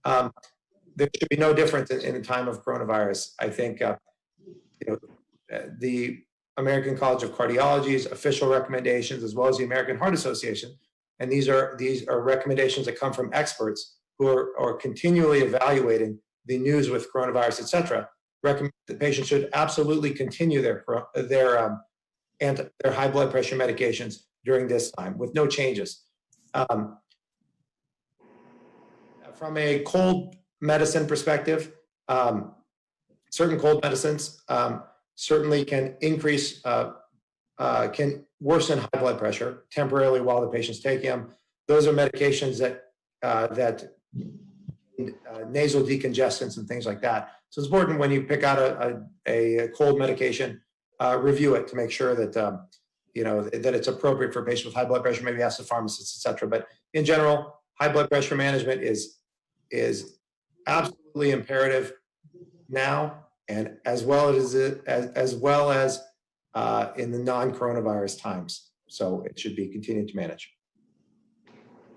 There should be no difference in the time of coronavirus. I think the American College of Cardiology's official recommendations, as well as the American Heart Association, and these are recommendations that come from experts who are continually evaluating the news with coronavirus, et cetera, recommend that patients should absolutely continue their high blood pressure medications during this time with no changes. From a cold medicine perspective, certain cold medicines certainly can can worsen high blood pressure temporarily while the patient's taking them. Those are medications that nasal decongestants and things like that. So it's important when you pick out a cold medication, review it to make sure that that it's appropriate for a patient with high blood pressure. Maybe ask the pharmacist, et cetera. But in general, high blood pressure management is absolutely imperative now, and as well as in the non-coronavirus times. So it should be continued to manage.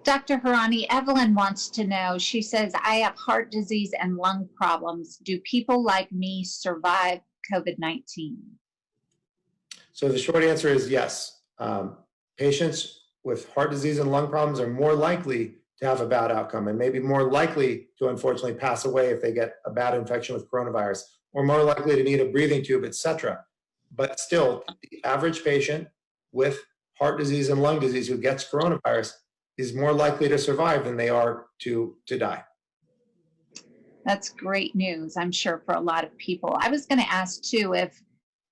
Dr. Hournai, Evelyn wants to know, she says, I have heart disease and lung problems. Do people like me survive COVID-19? So the short answer is yes. Patients with heart disease and lung problems are more likely to have a bad outcome and maybe more likely to unfortunately pass away if they get a bad infection with coronavirus, or more likely to need a breathing tube, et cetera. But still, the average patient with heart disease and lung disease who gets coronavirus is more likely to survive than they are to die. That's great news, I'm sure, for a lot of people. I was going to ask too, if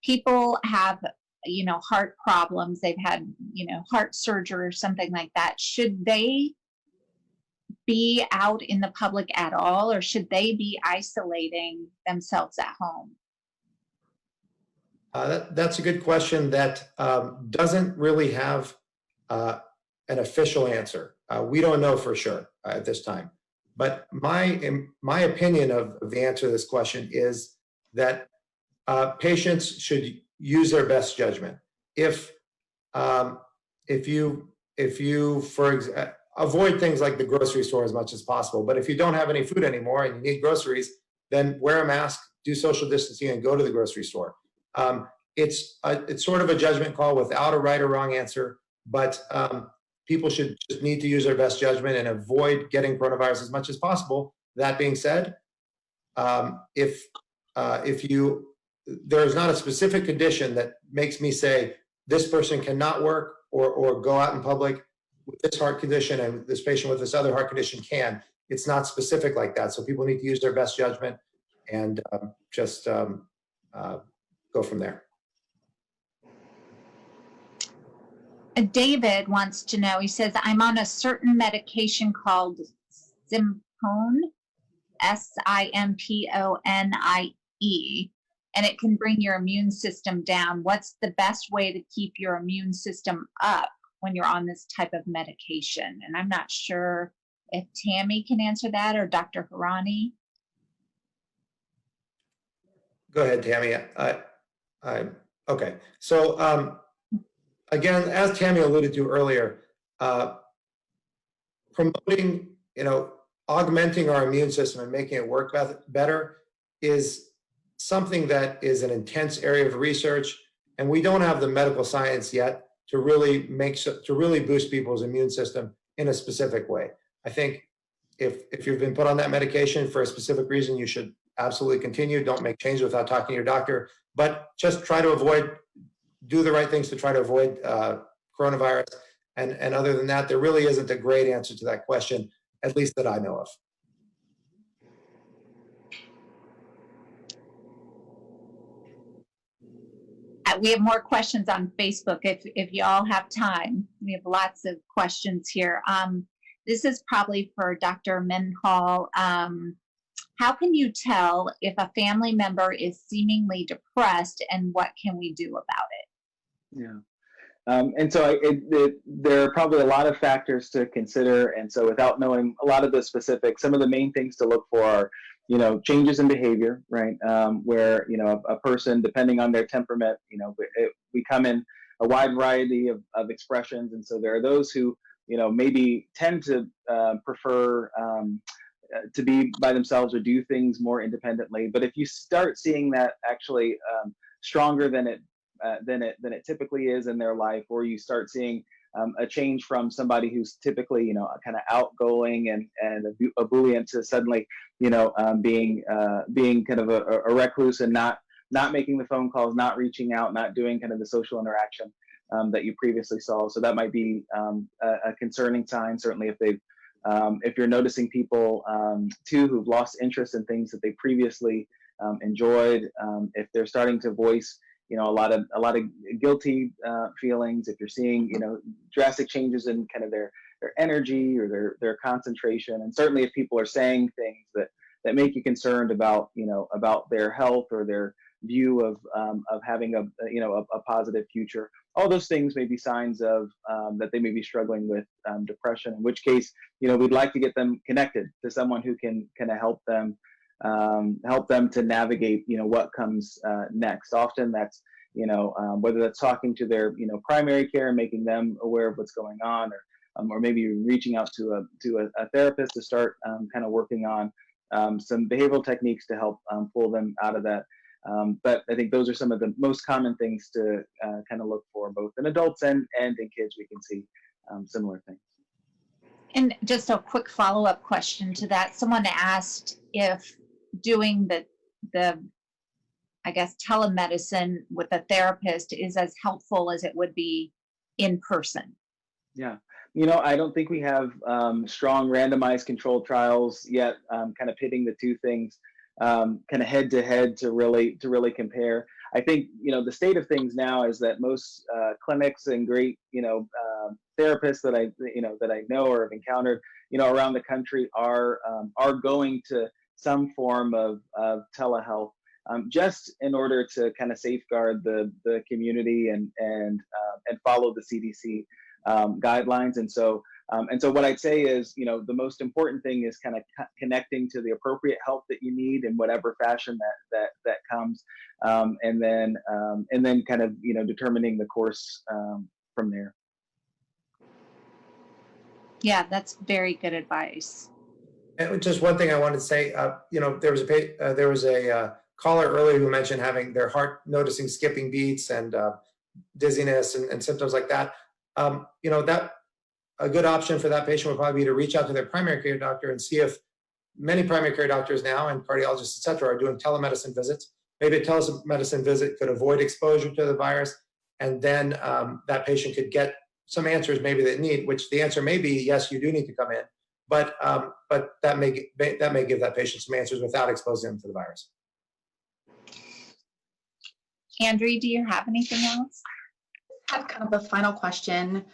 people have, heart problems, they've had, heart surgery or something like that, should they be out in the public at all, or should they be isolating themselves at home? That's a good question that doesn't really have an official answer. We don't know for sure at this time. But my opinion of the answer to this question is that patients should use their best judgment. If you avoid things like the grocery store as much as possible, but if you don't have any food anymore and you need groceries, then wear a mask, do social distancing, and go to the grocery store. It's sort of a judgment call without a right or wrong answer, but people should just need to use their best judgment and avoid getting coronavirus as much as possible. That being said, if there's not a specific condition that makes me say this person cannot work or go out in public with this heart condition and this patient with this other heart condition can, it's not specific like that. So people need to use their best judgment and just go from there. David wants to know, he says, I'm on a certain medication called Simpone, Simpone, and it can bring your immune system down. What's the best way to keep your immune system up when you're on this type of medication? And I'm not sure if Tammy can answer that or Dr. Hournai. Go ahead, Tammy. Okay. So again, as Tammy alluded to earlier, promoting, augmenting our immune system and making it work better is something that is an intense area of research, and we don't have the medical science yet to really boost people's immune system in a specific way. I think if you've been put on that medication for a specific reason, you should absolutely continue. Don't make changes without talking to your doctor, but just try to do the right things to try to avoid coronavirus. And other than that, there really isn't a great answer to that question, at least that I know of. We have more questions on Facebook if you all have time. We have lots of questions here. This is probably for Dr. Mitnaul. How can you tell if a family member is seemingly depressed, and what can we do about it? Yeah. And so there are probably a lot of factors to consider. And so without knowing a lot of the specifics, some of the main things to look for are, changes in behavior, right? Where, a person, depending on their temperament, we come in a wide variety of expressions. And so there are those who, maybe tend to prefer to be by themselves or do things more independently. But if you start seeing that actually stronger than it typically is in their life, or you start seeing a change from somebody who's typically, kind of outgoing and ebullient to suddenly, being kind of a recluse and not making the phone calls, not reaching out, not doing kind of the social interaction that you previously saw. So that might be a concerning sign. Certainly, if you're noticing people too who've lost interest in things that they previously enjoyed, if they're starting to voice a lot of guilty feelings, if you're seeing drastic changes in kind of their energy or their concentration, and certainly if people are saying things that make you concerned about about their health or their view of having a positive future, all those things may be signs of that they may be struggling with depression, in which case we'd like to get them connected to someone who can kind of help them to navigate what comes next. Often that's whether that's talking to their primary care and making them aware of what's going on, or maybe reaching out to a therapist to start kind of working on some behavioral techniques to help pull them out of that. But I think those are some of the most common things to kind of look for, both in adults and in kids. We can see similar things. And just a quick follow-up question to that. Someone asked if doing the I guess telemedicine with a therapist is as helpful as it would be in person. Yeah. I don't think we have strong randomized controlled trials yet, kind of pitting the two things kind of head to head to really compare. I think, the state of things now is that most clinics and great, therapists that I know or have encountered, around the country are going to some form of telehealth, just in order to kind of safeguard the community and follow the CDC guidelines. And so what I'd say is, the most important thing is kind of connecting to the appropriate help that you need in whatever fashion that comes, and then kind of determining the course from there. Yeah, that's very good advice. And just one thing I wanted to say, there was a caller earlier who mentioned having their heart noticing skipping beats and dizziness and symptoms like that. That a good option for that patient would probably be to reach out to their primary care doctor and see if many primary care doctors now and cardiologists, et cetera, are doing telemedicine visits. Maybe a telemedicine visit could avoid exposure to the virus, and then that patient could get some answers maybe they need, which the answer may be, yes, you do need to come in, but that may give that patient some answers without exposing them to the virus. Andrea, do you have anything else? I have kind of a final question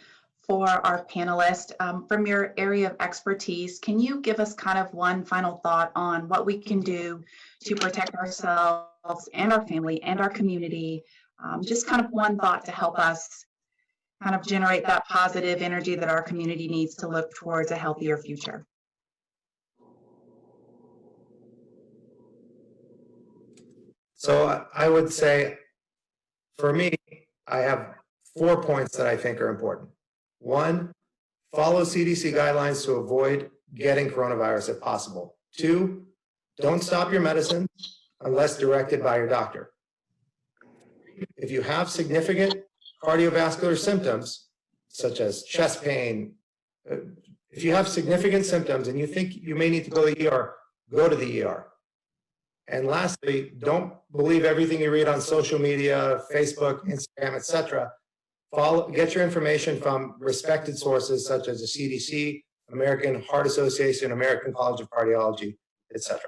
for our panelist. From your area of expertise, can you give us kind of one final thought on what we can do to protect ourselves and our family and our community? Just kind of one thought to help us kind of generate that positive energy that our community needs to look towards a healthier future. So I would say, for me, I have 4 points that I think are important. 1, follow CDC guidelines to avoid getting coronavirus if possible. 2, don't stop your medicine unless directed by your doctor. If you have significant cardiovascular symptoms, such as chest pain, if you have significant symptoms and you think you may need to go to the ER, go to the ER. And lastly, don't believe everything you read on social media, Facebook, Instagram, etc. Get your information from respected sources such as the CDC, American Heart Association, American College of Cardiology, etc.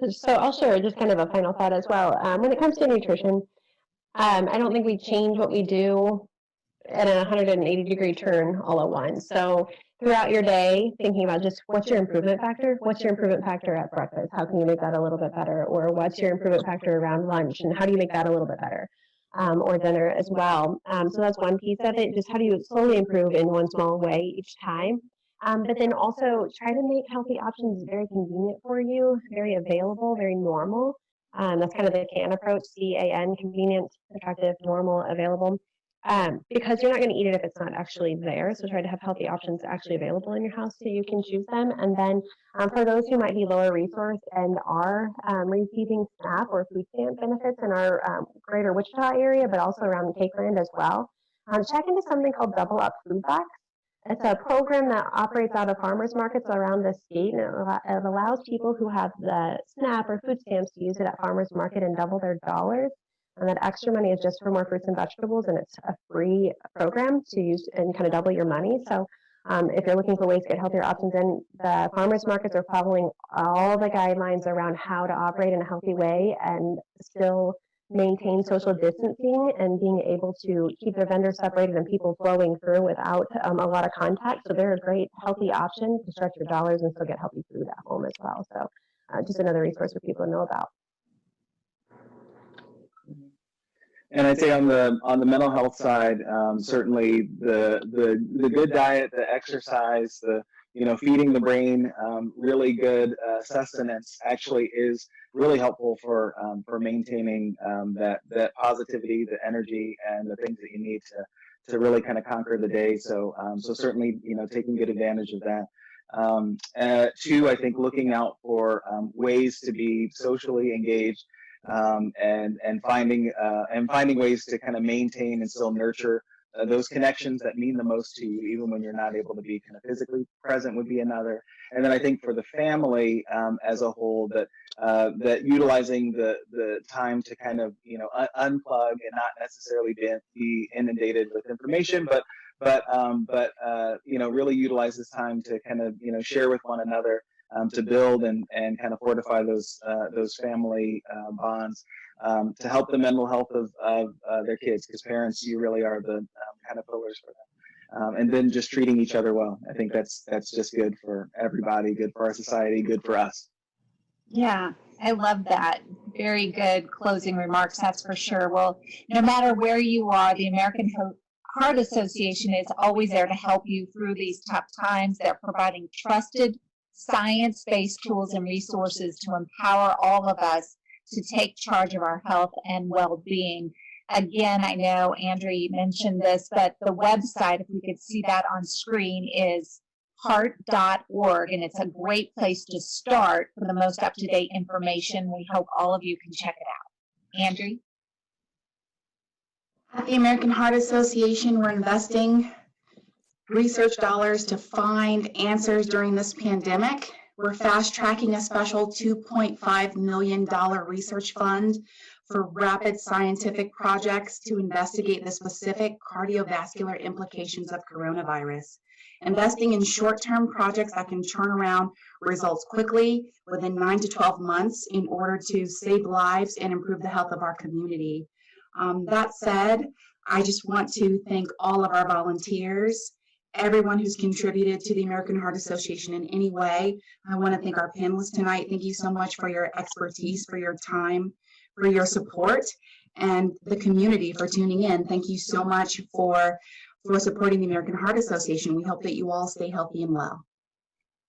So I'll share just kind of a final thought as well. When it comes to nutrition, I don't think we change what we do at a 180-degree turn all at once. So throughout your day, thinking about just what's your improvement factor? What's your improvement factor at breakfast? How can you make that a little bit better? Or what's your improvement factor around lunch? And how do you make that a little bit better? Or dinner as well. So that's one piece of it. Just how do you slowly improve in one small way each time? But then also try to make healthy options very convenient for you, very available, very normal. That's kind of the CAN approach, C-A-N, convenient, attractive, normal, available. Because you're not going to eat it if it's not actually there. So try to have healthy options actually available in your house so you can choose them. And then for those who might be lower resource and are receiving SNAP or food stamp benefits in our greater Wichita area, but also around the Cape Land as well, check into something called Double Up Food Box. It's a program that operates out of farmers markets around the state, and it allows people who have the SNAP or food stamps to use it at farmers market and double their dollars. And that extra money is just for more fruits and vegetables, and it's a free program to use and kind of double your money. So if you're looking for ways to get healthier options in, the farmers markets are following all the guidelines around how to operate in a healthy way and still maintain social distancing and being able to keep their vendors separated and people flowing through without a lot of contact. So they're a great healthy option to stretch your dollars and still get healthy food at home as well. So just another resource for people to know about. And I'd say on the mental health side, certainly the good diet, the exercise, the feeding the brain really good sustenance actually is really helpful for maintaining that positivity, the energy, and the things that you need to really kind of conquer the day. So so certainly taking good advantage of that. 2, I think looking out for ways to be socially engaged. And finding ways to kind of maintain and still nurture those connections that mean the most to you, even when you're not able to be kind of physically present, would be another. And then I think for the family as a whole, that utilizing the time to kind of unplug and not necessarily be inundated with information, but really utilize this time to kind of share with one another. To build and kind of fortify those family bonds, to help the mental health of their kids, because parents, you really are the kind of pillars for them. And then just treating each other well. I think that's just good for everybody, good for our society, good for us. Yeah, I love that. Very good closing remarks, that's for sure. Well, no matter where you are, the American Heart Association is always there to help you through these tough times. They're providing trusted, science-based tools and resources to empower all of us to take charge of our health and well-being. Again, I know, Andrea, you mentioned this, but the website, if we could see that on screen, is heart.org, and it's a great place to start for the most up-to-date information. We hope all of you can check it out. Andrea? At the American Heart Association, we're investing research dollars to find answers during this pandemic. We're fast tracking a special $2.5 million research fund for rapid scientific projects to investigate the specific cardiovascular implications of coronavirus. Investing in short-term projects that can turn around results quickly within 9 to 12 months in order to save lives and improve the health of our community. That said, I just want to thank all of our volunteers everyone who's contributed to the American Heart Association in any way. I want to thank our panelists tonight. Thank you so much for your expertise, for your time, for your support, and the community for tuning in. Thank you so much for supporting the American Heart Association. We hope that you all stay healthy and well.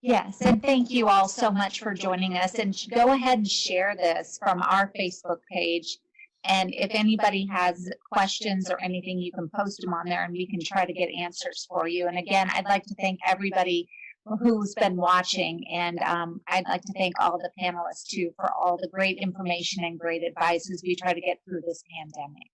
Yes, and thank you all so much for joining us. And go ahead and share this from our Facebook page. And if anybody has questions or anything, you can post them on there and we can try to get answers for you. And again, I'd like to thank everybody who's been watching. And I'd like to thank all the panelists too for all the great information and great advice as we try to get through this pandemic.